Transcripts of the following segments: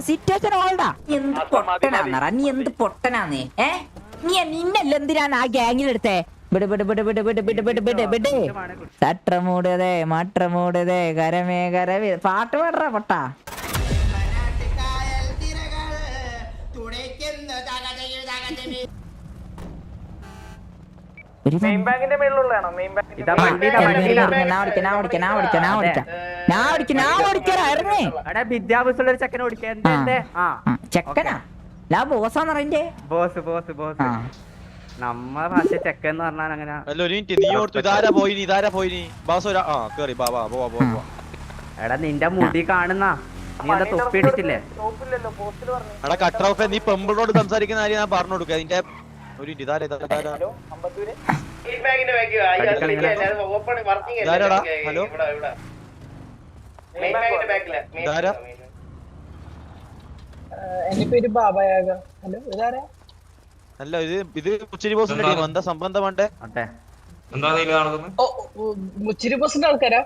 Situation ഓൾഡാ. എന്ത് പൊട്ടനാന്നറ നീ, എന്ത് പൊട്ടനാന്ന്? നിന്നല്ല എന്തിനാണ് ആ ഗ്യാങ്ങിലെടുത്തേ? തട്ടമൂടതേ മട്ടമൂടതേ കരമേ കരവേ പാട്ട് പാടറ പൊട്ടാ. ചെക്കനാ ബോസാന്നറിന്റെ ബോസ് ബോസ് ബോസ് നമ്മളെ ഭാഷ ചെക്കെന്ന് പറഞ്ഞാൽ അങ്ങനെ. എടാ നിന്റെ മുടി കാണുന്ന നീ എന്താ തൊപ്പി ഇട്ടിട്ടില്ലേ? നീ പെമ്പിളോട് സംസാരിക്കുന്ന കാര്യം ഞാൻ പറഞ്ഞു കൊടുക്കുക. നിന്റെ ഒരു ഹലോ അല്ല ഇത് മുച്ചിരി ബോസിന്റെ ടീം. എന്താ സംബന്ധം വേണ്ടേ? മുച്ചിരി ബോസിന്റെ ആൾക്കാരാ?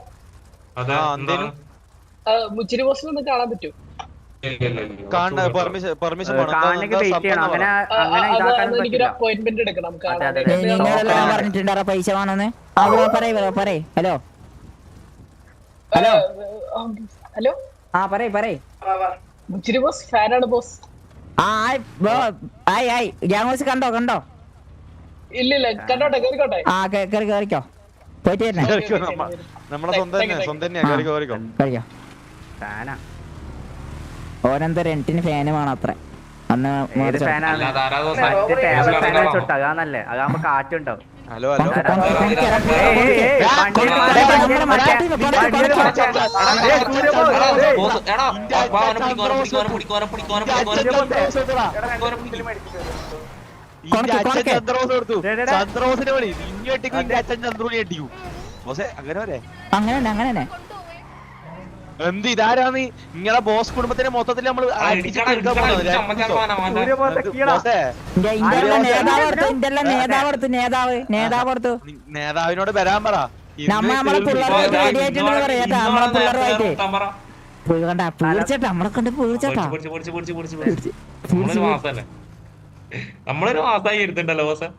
മുച്ചിരി ബോസിനൊന്ന് കാണാൻ പറ്റും? അപ്പോയിന്റ്മെന്റ് എടുക്കണം. പറഞ്ഞിട്ടുണ്ടാ പൈസ വേണമെന്ന്? പറയ്. ഹലോ ഹലോ ഹലോ ആ പറയ്. മുച്ചിരി ബോസ് ഫാനാണ് ബോസ്. കണ്ടോ? ഇല്ല കണ്ടോട്ടെ, കേറിക്കോട്ടെ. കേറിക്കോ പോയിട്ട് ഓനെന്തോ രണ്ടിന് ഫാന് വേണം അത്ര. അന്ന് അതാകുമ്പോ കാറ്റുണ്ടാവും. ഹലോ ചന്ദ്രോസിനെ വിളി. ഇങ്ങോട്ടേക്കും എന്റെ അച്ഛൻ ചന്ദ്രൂനെ അടിക്കൂ. അങ്ങനെ എന്ത് ഇതാരാന്ന്? ഇങ്ങനെ ബോസ് കുടുംബത്തിനെ മൊത്തത്തിൽ നമ്മള് നേതാവിനോട് വരാൻ പറ. നമ്മളൊരു മാസമായി എടുത്തിണ്ടല്ലോ ബോസ്.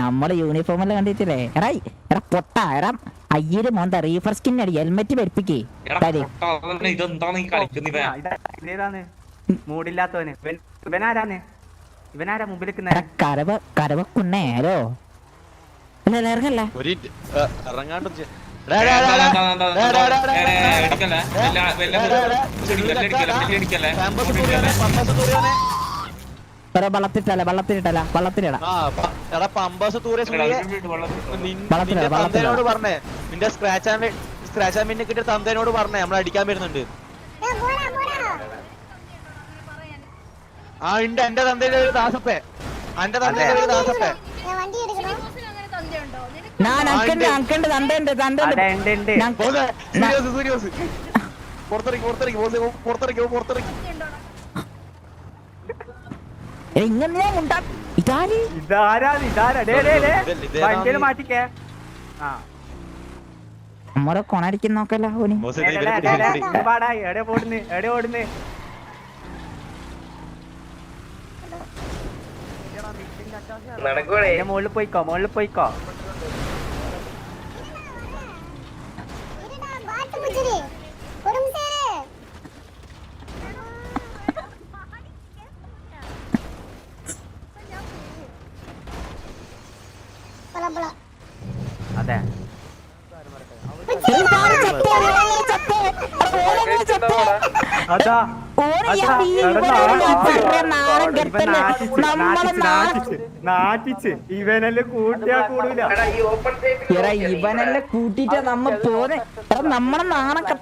നമ്മള് യൂണിഫോമെല്ലാം കണ്ടിട്ടില്ലേ? എടാ പൊട്ടാ, എടാ അയ്യര് മോന്ത റീഫർ സ്കിൻ അടി ഹെൽമെറ്റ് വെപ്പിക്കേ. മൂടില്ലാത്തവന് ഇവനാരാ മുമ്പിൽ കരവക്കുണ്ണേ. ഹലോ അല്ല ഇറങ്ങല്ല. തന്തേനോട് പറഞ്ഞേ, നിന്റെ സ്ക്രാച്ച് ആൻഡ് കിട്ടിയ തന്തേനോട് പറഞ്ഞേ നമ്മൾ അടിക്കാൻ വരുന്നുണ്ട്. ഉണ്ട് എന്റെ തന്തേന്റെ ഒരു ദാസപ്പേ. എന്റെ തന്തേന്റെ ഒരു ദാസപ്പേ. നമ്മടെ കൊണടിക്കുന്ന നോക്കല്ലോ. മുകളിൽ പോയിക്കോ. അതെ ഇവനെല്ലാം കൂട്ടിയാ കൂടൂല. ഇവനെല്ലാം കൂട്ടിട്ട് നമ്മ പോന്നെ. നമ്മളെ നാണൊക്കെ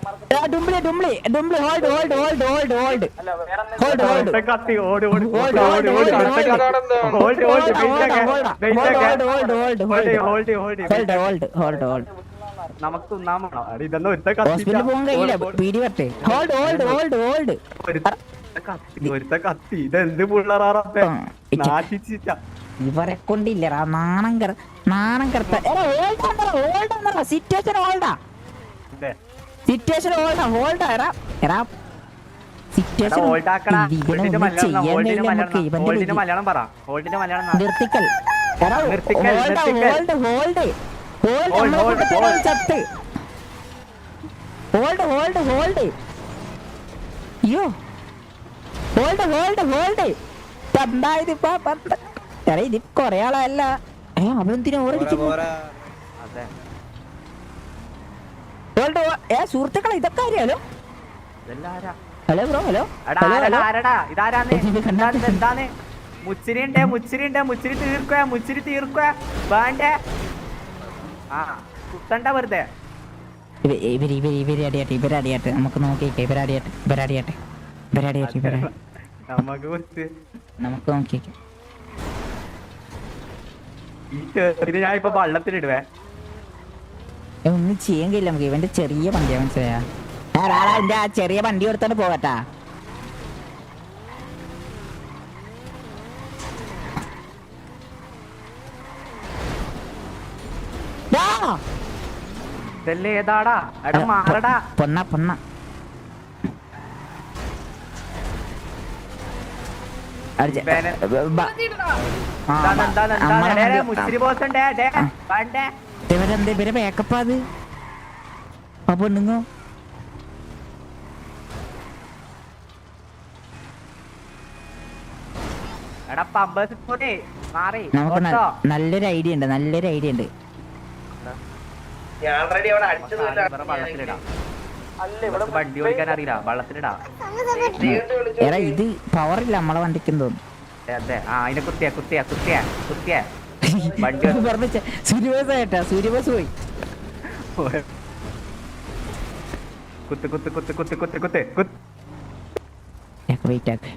നമുക്ക് ഇവരെ കൊണ്ടില്ലടാ നാണം. നാണം കിടത്ത സിറ്റുവേഷൻ ഓൾഡാ സിറ്റുവേഷൻ ഓൾഡാ എറാ എറാ സിറ്റുവേഷൻ മലയാളം പറ. ഹോൾഡിന്റെ മലയാളം നിർത്തിക്കൽ എടാ നിർത്തിക്കൽ, ഹോൾഡ് നിർത്തിക്കൽ. Hold hold hold, hold, hold. ചത്ത് ഹോൾഡ് അയ്യോ ഹോൾഡ് എന്തായത് ഇപ്പൊ എടാ ഇത് കൊറേ ആളല്ല അവന്തിനാ ഓടിക്കുന്നു അതെ. ഹോൾഡ് സുഹൃത്തുക്കളെ ഇതൊക്കെ അറിയാലോ ഇതെല്ലാം ആരാ? ഹലോ ബ്രോ ഹലോ എടാ, ആരെടാ, ആരെടാ? ഇതാരാന്ന്? എന്താണ്? മുച്ചിരി തീർക്കുക വേണ്ടേ? ആ കുത്തണ്ട വെറുതെ. ഇവരടിയാട്ടെ നമുക്ക് നോക്കിയേക്കെ ഇവരടിയാട്ടെ നമുക്ക് കുത്ത്. നമുക്ക് നോക്കിയേക്കെ ഈ ചെറുതിന് ഞാൻ ഇപ്പൊ വള്ളത്തിലിടുവേ. ഒന്നും ചെയ്യാൻ കഴിയില്ല നമുക്ക് ഇവന്റെ ചെറിയ വണ്ടിയാ മനസ്സിലായാ എന്റെ ആ ചെറിയ വണ്ടി എടുത്തോണ്ട് പോകട്ടാ ഇതല്ലേ ഏതാടാ? എടാ മാറടാ. പൊണ്ണ മുച്ചിരി ബോസുണ്ടേ വേണ്ടേ? ഇവരെ മേക്കപ്പാ അത് ആ പെണ്ണുങ്ങോ എടാ പമ്പേഴ്സ് പോട്ടെ മാറി. നമുക്ക് നല്ലൊരു ഐഡിയ ഉണ്ട് വള്ളത്തിലിടാം. വണ്ടി ഓടിക്കാൻ അറിയില്ല, വള്ളത്തിലിടാ. എടാ ഇത് പവർ ഇല്ല നമ്മളെ വണ്ടിക്കും തോന്നുന്നു അതെ. ആ അതിനെ കുത്തിയ വണ്ടി പറഞ്ഞ സൂര്യബോസ് കേട്ടാ സൂര്യബോസ് പോയി കുത്ത്. വെയിറ്റ് ആക്ക്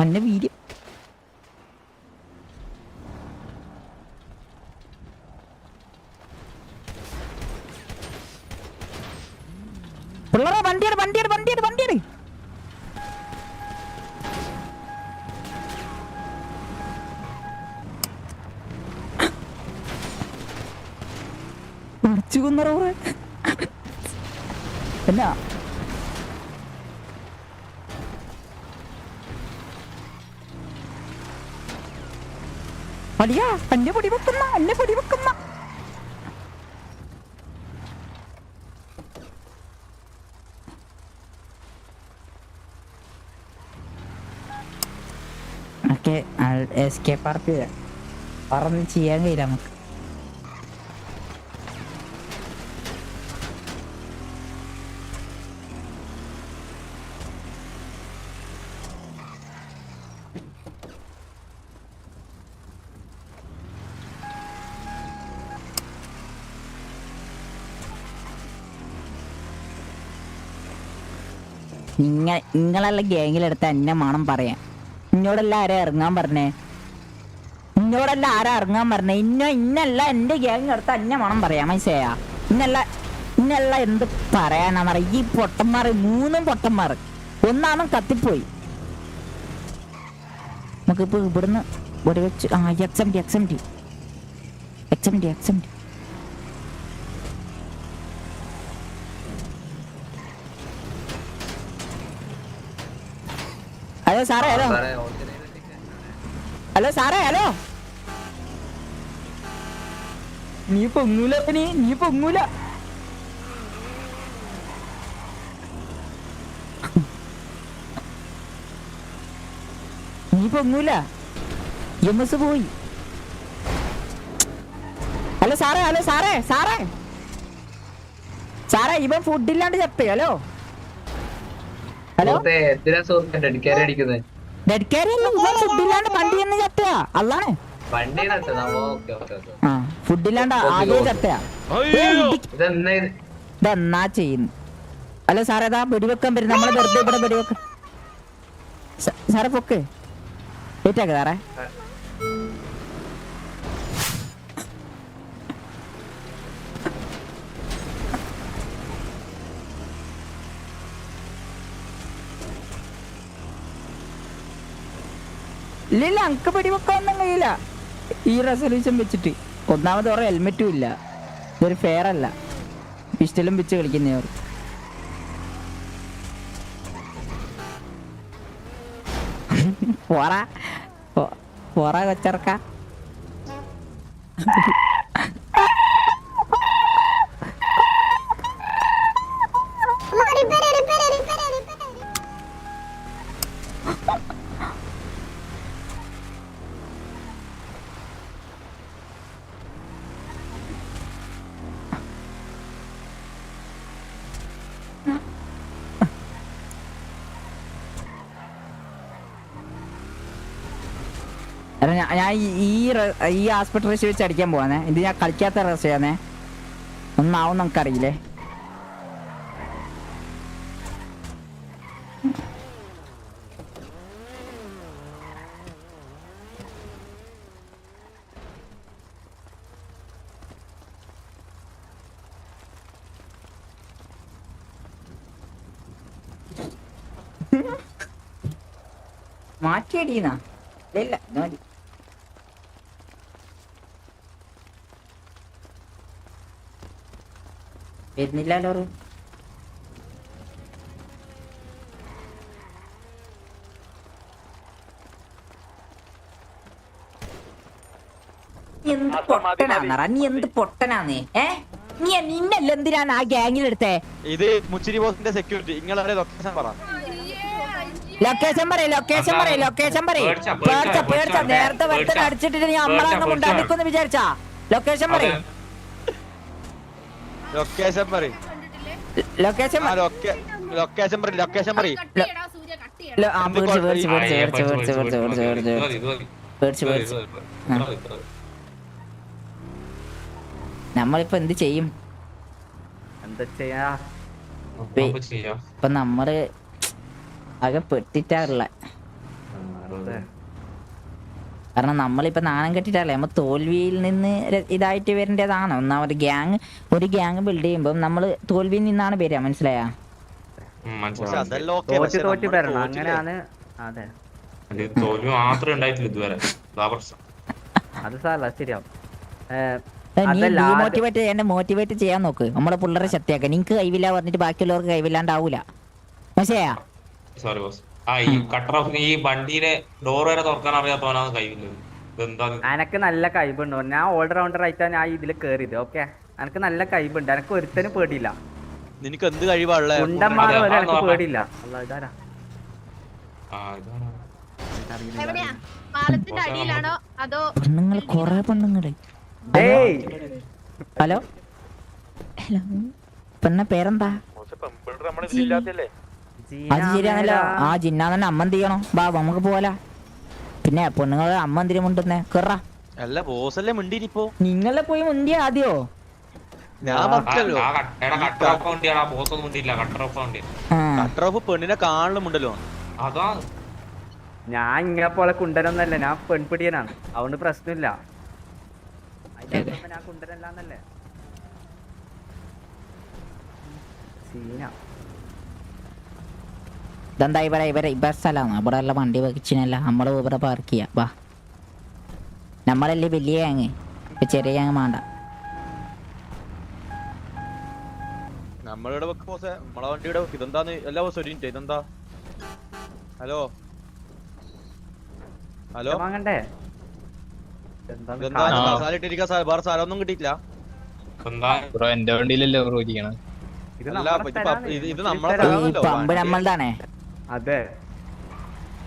അന്ന വീര്യം പിള്ളേരെ വണ്ടിയാണ് അടിച്ചു കൊന്നറ എന്നാ അടിയാ എന്നെ പൊടി വെക്കുന്ന ഒക്കെ എസ്കേപ്പ് ആർപ്പി പറന്ന് ചെയ്യാൻ കഴിയില്ല നമുക്ക് നിങ്ങളെല്ലാം ഗ്യാങ്ങിലെടുത്ത എന്നെ മണം പറയാൻ ഇന്നോടെല്ലാം ആരാ ഇറങ്ങാൻ പറഞ്ഞേ ഇന്നല്ല എന്റെ ഗ്യാങ് എടുത്ത എന്നെ മണം പറയാം മനസ്സിലായാ ഇന്നല്ല എന്ത് പറയാനാ പറയാ ഈ പൊട്ടന്മാർ 3 പൊട്ടന്മാർ ഒന്നാമൻ കത്തിപ്പോയി നമുക്കിപ്പോ ഇവിടുന്ന് ഇവിടെ വെച്ച് XMD ഹലോ സാറേ ഹലോ നീ പൊങ്ങൂല എംഎസ് പോയി ഹലോ സാറേ ഇവൻ ഫുഡില്ലാണ്ട് ചത്ത് ഹലോ ഫുഡില്ലാണ്ട് വണ്ടി തന്നെ ചത്തുക അല്ലാണ് ഫുഡില്ലാണ്ട് ആദ്യം ചത്തുക ഇതെന്നാ ചെയ്യുന്നു ഹലോ സാറേ ഇതാ വെടിവെക്കാൻ വരും നമ്മളെ വെറുതെ ഇവിടെ വെടിവെക്ക സാറേ പൊക്ക് വെയിറ്റാക്ക സാറേ ഇല്ല അനക്ക് വെടിവെക്കാനൊന്നും കഴിയില്ല ഈ റെസൊല്യൂഷൻ വെച്ചിട്ട്. ഒന്നാമത് ഓരോ ഹെൽമെറ്റും ഇല്ല, ഇതൊരു ഫെയർ അല്ല. പിസ്റ്റലും വെച്ച് കളിക്കുന്നവർ. പോറ കൊച്ചർക്ക. ഞാൻ ഈ ഹോസ്പിറ്റൽ റേസ് വെച്ച് അടിക്കാൻ പോവാന്നേ. ഇത് ഞാൻ കളിക്കാത്ത റേസ് ചെയ്യാന്നേ. ഒന്നാവും നമുക്കറിയില്ലേ. മാറ്റിയടിയെന്നാ ഇല്ല നോടി. വരുന്നില്ലല്ലോ. എന്ത് പൊട്ടനാന്നറ നീ, എന്ത് പൊട്ടനാന്നേ? നിന്നല്ല എന്തിനാണ് ആ ഗ്യാങ്ങിലെടുത്തേ? ഇത് മുച്ചിരി ബോസിന്റെ സെക്യൂരിറ്റി. നിങ്ങളെ ലൊക്കേഷൻ പറ. ലൊക്കേഷൻ പേടിച്ച നേരത്തെ വെറുതെ അടിച്ചിട്ട് നീ അമ്മളങ്ങ് മുണ്ടാനിക്കൊന്ന് വിചാരിച്ചാ? ലൊക്കേഷൻ പറയും. ലൊക്കേഷൻ പറയും. ലൊക്കേഷൻ നമ്മളിപ്പോ എന്ത് ചെയ്യും? എന്താ ചെയ്യാ? ഇപ്പൊ നമ്മള് ആകെ പെട്ടിട്ടാറുള്ള. കാരണം നമ്മളിപ്പോ നാണം കെട്ടിട്ടല്ലേ. നമ്മ തോൽവിയിൽ നിന്ന് ഇതായിട്ട് വരേണ്ടതാണ്. ഒന്നാമത് ഒരു ഗ്യാങ് ബിൽഡ് ചെയ്യുമ്പോ നമ്മള് തോൽവിയിൽ നിന്നാണ് വരിക. മനസ്സിലായാ? തോറ്റ് വരണം, അങ്ങനെയാണ്. അതെ, അത് സാറല്ല, ശരിയാവും. മോട്ടിവേറ്റ് ചെയ്യാൻ നോക്ക്. നമ്മളെ പിള്ളേരെ ശക്തിയാക്ക. നിങ്ങക്ക് കഴിവില്ല പറഞ്ഞിട്ട് ബാക്കിയുള്ളവർക്ക് കഴിവില്ലാണ്ടാവൂല. മനസ്സിലായാ? Sorry boss. ഈ കട്ടർ ഓഫ് ഈ വണ്ടിയിലെ ഡോർ വരെ തുറക്കാൻ അറിയാത്തവനാണ് കഴിവില്ല. എനക്ക് നല്ല കഴിവുണ്ടോ? ഞാൻ ഓൾറൗണ്ടർ ആയിട്ടാണ് ഞാൻ ഇതിൽ കേറിയത്. ഓക്കെ, എനക്ക് നല്ല കഴിവുണ്ട്. എനക്ക് ഒരുത്തനും പേടിയില്ല. നിനക്ക് എന്ത് കഴിവാളെ കുണ്ടന്മാരെ വരെ എനക്ക് പേടിയില്ല. ഇതാരാ? പെണ്ണുങ്ങള് കൊറേ പെണ്ണുങ്ങള്. ഹലോ പെണ്ണ പേരെന്താ? അത് ശരിയാണല്ലോ. ആ ജിന്നാന്നെ അമ്മ എന്ത് ചെയ്യണോ? ബാ നമുക്ക് പോവാല. പിന്നെ പെണ്ണുങ്ങളെ അമ്മ എന്തിനു മുണ്ടുന്നേ? കേറാ. അല്ല ബോസല്ലേ മിണ്ടിരിപ്പോ. നിങ്ങളെ പോയി മുണ്ടിയ ആദ്യോ? പെണ്ണിനെ കാണലുമുണ്ടല്ലോ. അതാ ഞാൻ ഇങ്ങനെ പോലെ കുണ്ടനൊന്നല്ല, ഞാൻ പെൺപിടിയനാണ്. അതുകൊണ്ട് പ്രശ്നമില്ല. ഞാൻ കുണ്ടനല്ലാന്നല്ലേ സീന. ഇതെന്താ ഇവരെ സ്ഥലമാണ്. ഇവിടെ ഉള്ള വണ്ടി വഹിച്ചിനല്ല. നമ്മള് ഇവിടെ പാർക്ക് ചെയ്യാ. വാ, നമ്മളല്ലേ വലിയ ഗ്യാങ്, ചെറിയ ഗ്യാങ് വേണ്ട. നമ്മളിവിടെ വെക്ക് ബോസേ, നമ്മളെ വണ്ടിയുടെ വെക്ക്. ഇതെന്താന്ന് എല്ലാ ബോസ് ഒരു മിനിറ്റ്. ഇതെന്താ? ഹലോ ഹലോ, വാങ്ങണ്ടേ? ഇട്ടിരിക്കാൻ വേറെ സ്ഥലമൊന്നും കിട്ടിയിട്ടില്ല. എന്റെ വണ്ടിയിലല്ലേ ബ്രോ ഇരിക്കണം. ഇത് നമ്മളെ പമ്പ് നമ്മളതാണേ. അതെ,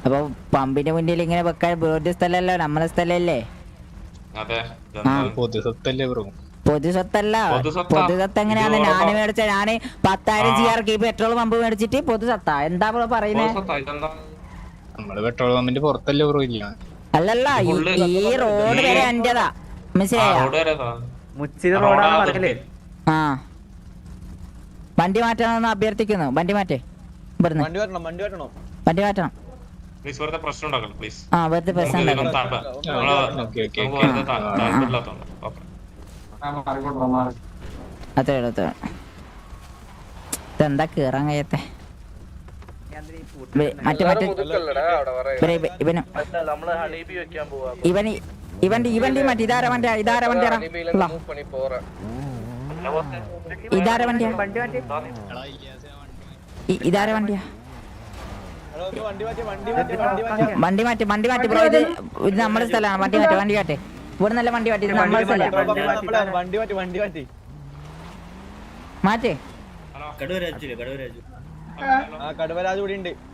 അപ്പൊ പമ്പിന്റെ മുന്നിൽ ഇങ്ങനെ വെക്കാൻ വേറെ സ്ഥലമല്ലോ, നമ്മളെ സ്ഥലല്ലേ. പൊതുസ്വത്തല്ലേ ബ്രോ? പൊതുസ്വത്തല്ല. പൊതുസ്വത്ത് എങ്ങനെയാണ്? ഞാന് 10,000 GRK പെട്രോൾ പമ്പ് മേടിച്ചിട്ട് പൊതുസ്വത്താ? എന്താ ബ്രോ പറയുന്നേ? നമ്മള് പെട്രോൾ പമ്പിന്റെ പുറത്തല്ലേ ബ്രോ ഇല്ല? അല്ലല്ല, ഈ റോഡ് വരെ എന്റേതാ. മനസ്സിലായോ? മുച്ചിരി റോഡാണ് പറയല്. ആ, വണ്ടി മാറ്റണമെന്ന് അഭ്യർത്ഥിക്കുന്നു. വണ്ടി മാറ്റേ. ഇവിടുന്ന് വണ്ടി മാറ്റണം. ആ, വെറുതെ പ്രശ്നം അത്രേ ഉള്ളൂ. ഇതെന്താ കേറാൻ കഴിയത്തെ? മറ്റേ ഇവനും ഇവന്റെ മറ്റേ ഇതാര വണ്ടിയാ ഇതാര വണ്ടിയാ ഇതാര വണ്ടിയാ വണ്ടി മാറ്റി ബ്രോ ഇത് നമ്മുടെ സ്ഥലമാണ് വണ്ടി മാറ്റേ ഇവിടെ നല്ല വണ്ടി മാറ്റി ഇത് നമ്മുടെ സ്ഥലം മാറ്റേ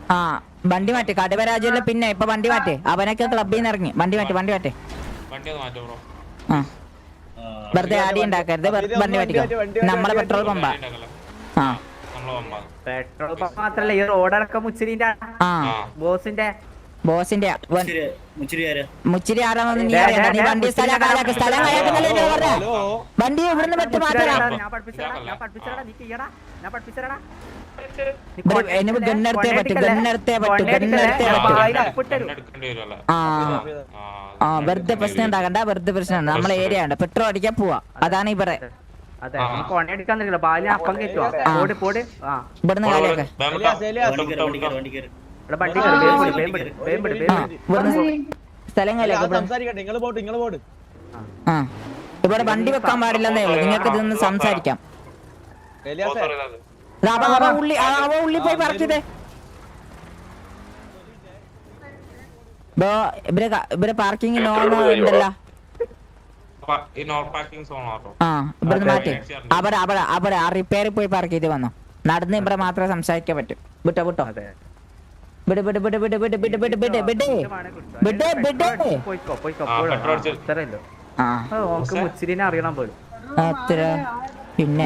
ആ വണ്ടി മാറ്റി കടുവരാജുള്ള പിന്നെ ഇപ്പൊ വണ്ടി മാറ്റേ അവനൊക്കെ ക്ലബിൽ നിന്ന് ഇറങ്ങി വണ്ടി മാറ്റേ ആ വെറുതെ ആടി ഉണ്ടാക്കരുത് വണ്ടി മാറ്റിക്കോ നമ്മളെ പെട്രോൾ പമ്പാ ആ പെട്രോൾ പമ്പ് മാത്രല്ല ഈ റോഡടക്കം മുച്ചിരിന്റെ ബോസിന്റെ മുച്ചിരി ആരാണെന്ന് നീ അറിയണ്ട നീ വണ്ടി സ്ഥലം കാലാക്കുന്നല്ലേ പറഞ്ഞ വണ്ടി ഇവിടുന്ന് വെട്ട് മാറ്റാ ഗണ്ണെടുത്തേ പറ്റും ആ വെറുതെ പ്രശ്നം ഉണ്ടാകണ്ട വെറുതെ പ്രശ്നം നമ്മളെ ഏരിയ ഉണ്ട് പെട്രോൾ അടിക്കാൻ പോവാ അതാണ് ഈ പറയാ ഇവിടുന്ന് കാലൊക്കെ സ്ഥലം ആ ഇവിടെ വണ്ടി വെക്കാൻ പാടില്ലെന്നേ ഉള്ളു നിങ്ങൾക്ക് ഇതൊന്ന് സംസാരിക്കാം ഉള്ളി പോയി പറിച്ചതേ ഇവരെ പാർക്കിംഗ് നോൺ ഉണ്ടല്ലോ ആ ഇവിടുന്ന് മാറ്റി അവിടെ ആ റിപ്പയറിൽ പോയി പാർക്ക് ചെയ്ത് വന്നോ നടന്ന് ഇവിടെ മാത്രമേ സംസാരിക്കാൻ പറ്റൂ വിട്ടോ മുച്ചിരിനെ അറിയണം പോലും പിന്നെ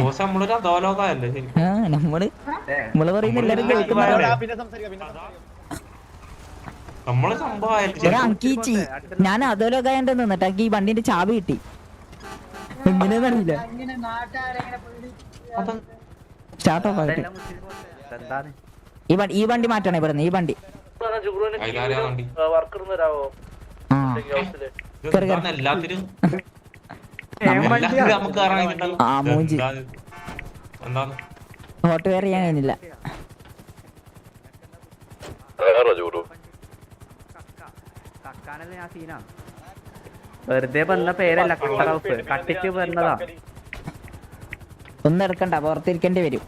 നമ്മള് പറയുന്ന എല്ലാരും അങ്കീച്ചി ഞാൻ അധോലോകായന്റെ നിന്നിട്ട് ഈ വണ്ടിന്റെ ചാവി കിട്ടി എങ്ങനെയാന്നറിയില്ല സ്റ്റാർട്ട് ഓഫ് ആയിട്ട് ഈ വണ്ടി മാറ്റണേ ഇവിടുന്ന് ഈ വണ്ടി ആ മൂഞ്ചി ഹോട്ട് വെയർ ചെയ്യാൻ കഴിഞ്ഞില്ല വെറുതെ വന്ന പേരല്ല കട്ടിക്ക് വന്നതാ ഒന്നും എടുക്കണ്ട പുറത്തിരിക്കേണ്ടി വരും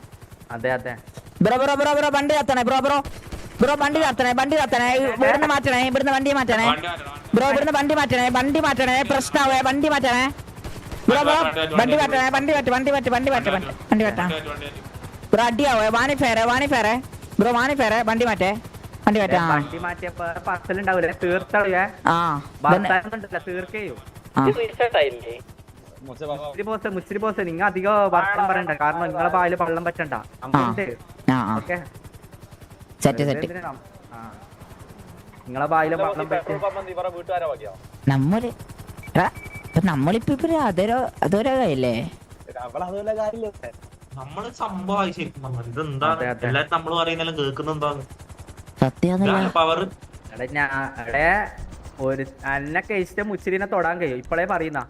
അതെ ബ്രോ വണ്ടി കത്തണേ ബ്രോ വണ്ടി കത്തണേ ഇവിടുന്ന് മാറ്റണേ ഇവിടുന്ന് വണ്ടി മാറ്റണേ ബ്രോ ഇവിടുന്ന് വണ്ടി മാറ്റണേ പ്രശ്നമാവേ വണ്ടി മാറ്റണേ ബ്രോ വണ്ടി മാറ്റണേ ബ്രോ അടിയാവേ വാണി ഫേറെ ബ്രോ വണ്ടി മാറ്റേ വണ്ടി മാറ്റിയപ്പോ പറച്ചിലുണ്ടാവൂലേ തീർത്തളിയേ തീർക്കയോ മുച്ചിരി ബോസ് നിങ്ങ അധികം വർഷം പറയണ്ട കാരണം നിങ്ങളെ പാല് പള്ളം പറ്റണ്ട നിങ്ങളെ പാല് പള്ളം നമ്മളിപ്പോ അതൊരല്ലേ നമ്മള് സംഭവമായി ശരിക്കും ഇതെന്താ എല്ലാരും നമ്മള് പറയുന്നല്ലോ കേൾക്കുന്നെന്താന്ന് സത്യം ഒരു അന്നൊക്കെ ഇഷ്ടം മുച്ചിരിനെ തൊടാൻ കഴിയും ഇപ്പളേ പറയുന്ന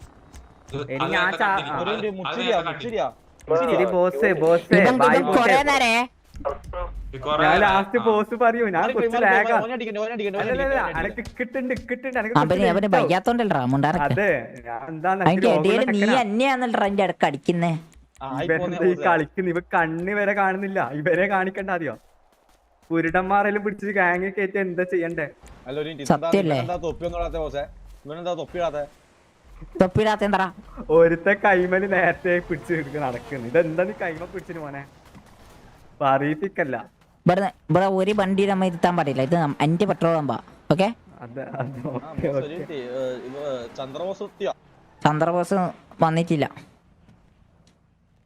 ലാസ്റ്റ് ബോസ് പറയൂ ഞാൻ കളിക്കുന്നേ കളിക്കുന്നു ഇവ കണ്ണ് വരെ കാണുന്നില്ല ഇവരെ കാണിക്കണ്ട അറിയോ കുരുടന്മാരെല്ലാം പിടിച്ച് ഗാങ് കയറ്റി എന്താ ചെയ്യണ്ടേ ഒരുത്ത കൈമല് നേരത്തെ പിടിച്ച് നടക്കുന്നു ഇതെന്താ നീ കൈമ പിടിച്ചിന് മോനെ പറയിപ്പിക്കല്ല ഇവിടെ ഒരു വണ്ടി നമ്മ ഇരുത്താൻ പാടില്ല ഇത് എന്റെ പെട്രോൾ പമ്പാ ഓക്കെ ചന്ദ്രബോസ് വന്നിട്ടില്ല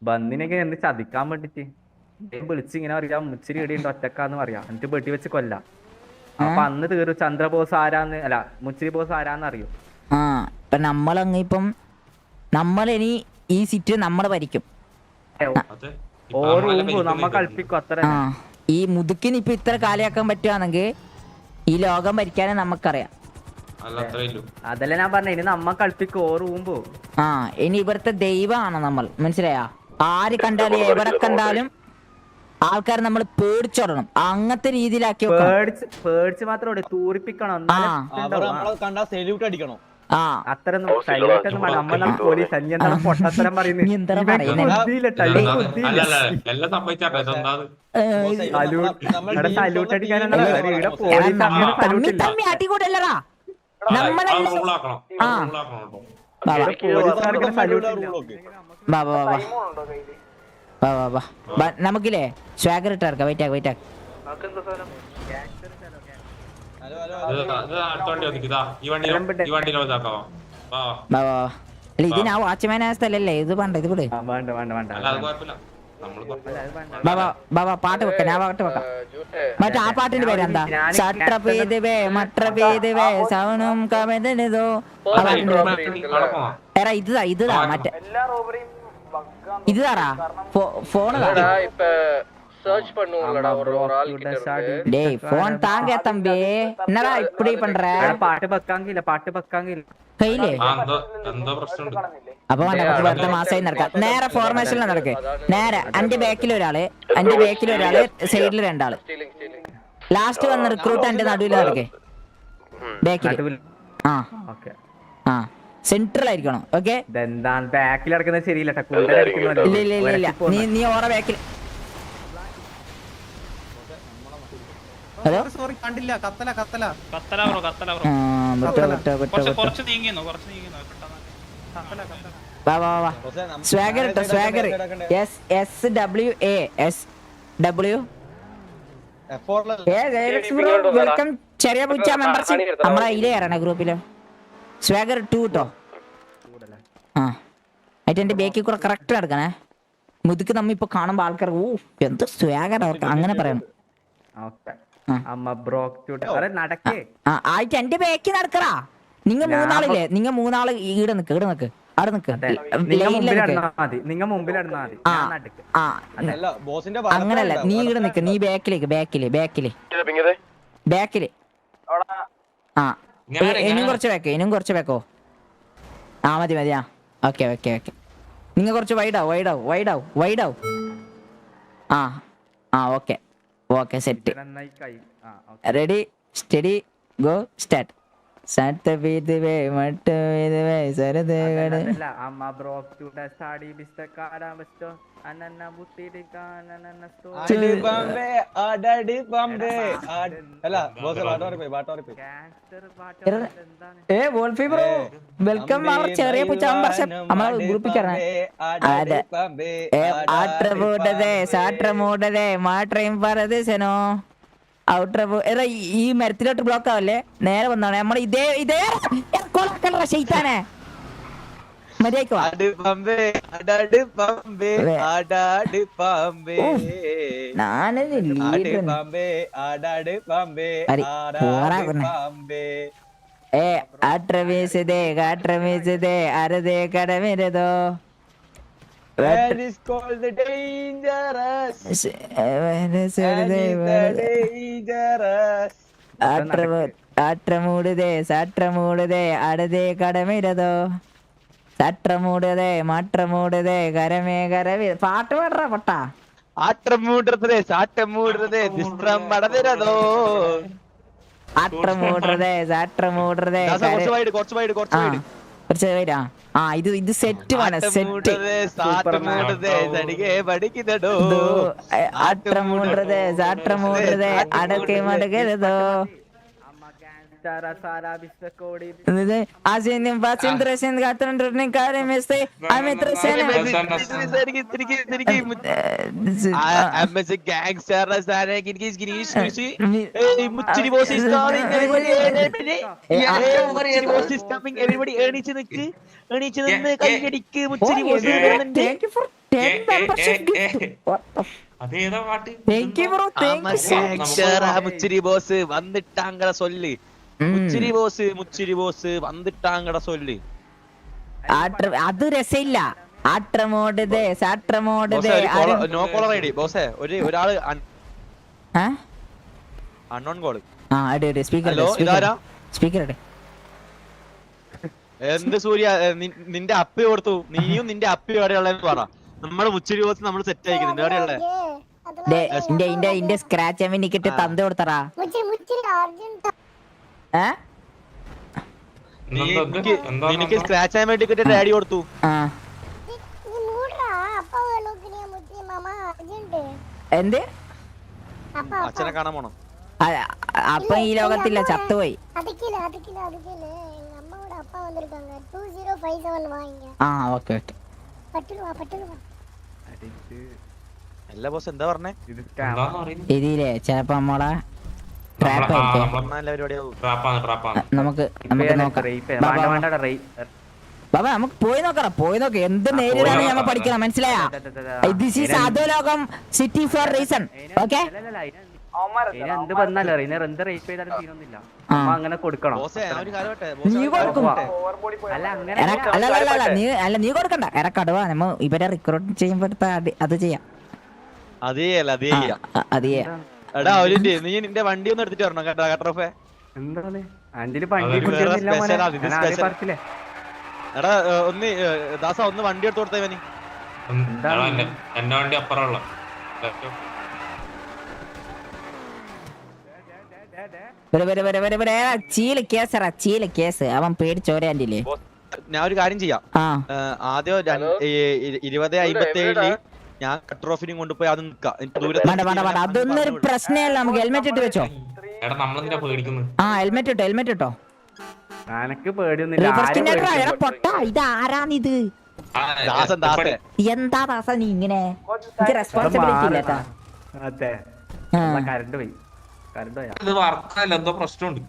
ബന്ദിനൊക്കെ എന്ത് ചതിക്കാൻ വേണ്ടിട്ട് വിളിച്ചിങ്ങനെ അറിയാം മുച്ചിരി ഇടിയുണ്ട് ഒറ്റക്കാന്ന് പറയാം എന്നിട്ട് വെട്ടി വെച്ച് കൊല്ലാം അപ്പൊ അന്ന് തീർന്നു ചന്ദ്രബോസ് ആരാന്ന് അല്ല മുച്ചിരി ബോസ് ആരാന്ന് അറിയും ആ ഇപ്പൊ നമ്മളങ്ങ് ഇപ്പം നമ്മളിനി ഈ സിറ്റി നമ്മള് ഭരിക്കും നമ്മ കളിപ്പിക്കും അത്ര ഈ മുതുക്കിന് ഇപ്പൊ ഇത്ര കാലയാക്കാൻ പറ്റുവാണെങ്കിൽ ഈ ലോകം ഭരിക്കാനും നമുക്കറിയാം അതല്ല ഞാൻ പറഞ്ഞ ഇനി നമ്മ കളിപ്പിക്കും ഓർവുമ്പോ ഇനി ഇവിടുത്തെ ദൈവമാണ് നമ്മൾ മനസ്സിലായാ ആര് കണ്ടാലും എവിടെ കണ്ടാലും ആൾക്കാർ നമ്മൾ പേടിച്ചോടണം, അങ്ങനത്തെ രീതിയിലാക്കി പേടിച്ച് മാത്രമേ തൂറിപ്പിക്കണം. കണ്ടാ സെല്യൂട്ട് അടിക്കണം. അത്രയൊന്നും സൈലൂട്ടൊന്നും നമ്മളെ പോലീസ് സഞ്ജയൻ പൊട്ടത്തരം പറയുന്നത്. സല്യൂട്ട് അടിക്കാനുള്ള അടികൂടല്ലടാ നമുക്കില്ലേ സ്വാഗർ ഇട്ടാർക്കാം. വെയിറ്റ് ഇതിന് ആ വാച്ച്മാനായ സ്ഥലല്ലേ ഇത്? വേണ്ട ഇത് കൂടെ ബാബാ പാട്ട് വെക്കാം, ഞാൻ പാട്ട് വെക്കാം. മറ്റേ ആ പാട്ടിന്റെ പേരെന്താ? ചട്രപേദവേ മട്രപേദവേ സൗണം കമതനതോ. എടാ ഇതാ മറ്റേ ഇതാടാ ഫോണ് ഫോൺ താങ്ക തമ്പി എന്നടാ ഇപ്പടി പண்ற പാട്ട് വെക്കാങ്കില്ല കയ്യിലേ. അപ്പൊ വെറുതെ മാസമായി നടക്കാം. നേരെ ഫോർമേഷനിൽ നടക്ക്. നേരെ എന്റെ ബാക്കിൽ ഒരാള് സൈഡിൽ രണ്ടാള്. ലാസ്റ്റ് വന്ന് റിക്രൂട്ട് എന്റെ നടുവിൽ നടക്കേ ബാക്കിൽ. ആ സെൻട്രൽ ആയിരിക്കണം. ഓക്കെ ബാക്കിൽ നടക്കുന്നത് ശരിയില്ല. നീ ഓറ ബാക്കിൽ. ഹലോ കണ്ടില്ല. കത്തല സ്വാഗർ വെൽക്കം. ചെറിയ പൂച്ച മെമ്പർഷിപ്പ് നമ്മളെ അതിലേ കയറണ ഗ്രൂപ്പില്. സ്വാഗർ 2 കേട്ടോ. ആ ആയിട്ട് എന്റെ ബേക്കിൽ കൂടെ കറക്റ്റ് നടക്കണേ. മുതുക്ക് നമ്മ ഇപ്പൊ കാണുമ്പോ ആൾക്കാർ ഓ എന്ത് സ്വാഗർ അങ്ങനെ പറയണം. ആയിട്ട് എന്റെ ബേക്കിൽ നടക്കറാ. നിങ്ങ മൂന്നാളില്ലേ? നിങ്ങ മൂന്നാള് ഈടെ നിക്ക് അവിടെ നിക്ക്. അങ്ങനല്ല, നീ ഇവിടെ നിക്ക്. നീ ബാക്കില് ആ ഇനിയും കുറച്ച് വെക്കോ. ആ മതി. ഓക്കെ നിങ്ങ കുറച്ച് വൈഡാവും. ആ okay set. Ready steady go start. Welcome ചെറിയ പൂച്ച മെമ്പർഷിപ്പ് നമ്മളെ ഗ്രൂപ്പിൽ കയറണേ. എടാ ഈ മരത്തിലോട്ട് ബ്ലോക്ക് ആവല്ലേ? നേരെ വന്നാണ് നമ്മൾ ഇതേ ശൈത്താനെ മര്യാദക്ക് വാ. അരതേ കടമിരതോ സാട്രമൂടതേ അടതേ കടമിരതോ സാട്രമൂടതേ മാട്രമൂടതേ കരമേ കരവി. പാട്ട് പാടാ പൊട്ടാ. ആട്രമൂടതേ സാട്രമൂടതേ ദിസ്ത്രം പടതിരതോ ആട്രമൂടതേ സാട്രമൂടതേ കുറച്ച് വൈഡ് ആ ഇത് സെറ്റ് വേണം. സെറ്റ് അടക്കെ മടകരുതോ മുച്ചിരി ബോസ് വന്നിട്ടാങ്കട സൊല്ല്. മുച്ചിരി ബോസ് വന്നിട്ടാങ്കട സൊല്ല്. അത് രസമില്ല. നോ കോളർ ഐഡി ബോസേ. ഒരാള് അൺനോൺ കോള്. സ്പീക്കർ എന്ത് സൂര്യ നിന്റെ അപ്പി കൊടുത്തു. നീയും നിന്റെ അപ്പി എവിടെയുള്ളതെന്ന് പറ. നമ്മള് മുച്ചിരി ബോസ് നമ്മൾ സെറ്റ് ആയിരിക്കും. നിന്റെ എവിടെയുള്ള ഇന്റെ സ്ക്രാച്ച് ആൻഡ് വിന്നിക്കിട്ട് തന്ത കൊടുത്തറാ ഏ നിനക്ക് scratch and win ticket daddy കൊടുത്തു. ആ എന്ത് അച്ഛനെ കാണാൻ പോണം. അപ്പൊ ഈ ലോകത്തില്ല, ചത്തുപോയി. ആ ഓക്കെ ഓക്കെ. അല്ല ബോസ് എന്താ പറഞ്ഞേ? ഇതിലേ ചെലപ്പോ നമ്മളെ ട്രാപ്പ് ആയിരിക്കും. നല്ല പരിപാടിയാവും. നമുക്ക് നോക്കാം ബാബാ, നമുക്ക് പോയി നോക്കാം എന്ത് നേരിടാണ് ഞമ്മ പഠിക്കണം, മനസ്സിലായാ? ദിസ് ഈസ് അധോലോകം സിറ്റി ഫോർ റീസൺ. ഓക്കെ എന്ത് വന്നാലോ എന്ത് റേപ്പ് ചെയ്താലും തീരൊന്നുമില്ല. അങ്ങനെ കൊടുക്കണം. ബോസേ ഞാൻ ഒരു കാര്യം പറയട്ടെ? നീ കൊടുക്കും. അല്ല അങ്ങനെ അല്ല നീ കൊടുക്കണ്ട. എറക്കടുവാ നമ്മ ഇവരെ റിക്രൂട്ട് ചെയ്യുമ്പോ അത് ചെയ്യാം. അതേ അത് ചെയ്യാം. എടാ ഒരു നീ നിന്റെ വണ്ടി ഒന്ന് എടുത്തിട്ട് വരണം കേട്ടോ കട്ടറോഫേ. എന്താണ് ആന്റില് പണ്ടി പറച്ചില്ലേ? എടാ ഒന്ന് ദാസ ഒന്ന് വണ്ടി എടുത്ത് കൊടുത്തേ ഇവന്. എന്റെ വണ്ടി അപ്പുറമുള്ള ചീല് കേസ് അവൻ പേടിച്ചോരാണ്ടില്ലേ. ഞാൻ ഒരു കാര്യം ചെയ്യാം. ആദ്യം 20:57 ഞാൻ കട്ടറോഫിനും കൊണ്ടുപോയി അത് നിക്കാം. അതൊന്നും ഒരു പ്രശ്നമല്ല. നമുക്ക് ഹെൽമെറ്റ് ഇട്ട് വെച്ചോ. എടാ നമ്മളെന്തിനാ പേടിക്കുന്നത്? ആ ഹെൽമെറ്റ് ഇട്ടോ. എനക്ക് പേടിയൊന്നുമില്ല. പൊട്ടാ ഇതാരാന്നിത്? എന്താ ദാസ നീ ഇങ്ങനെ? റെസ്പോൺസിബിലിറ്റി ഇല്ല. അതെ കറണ്ട് പോയി. ഇത് വർക്കല്ല, എന്തോ പ്രശ്നമുണ്ട്.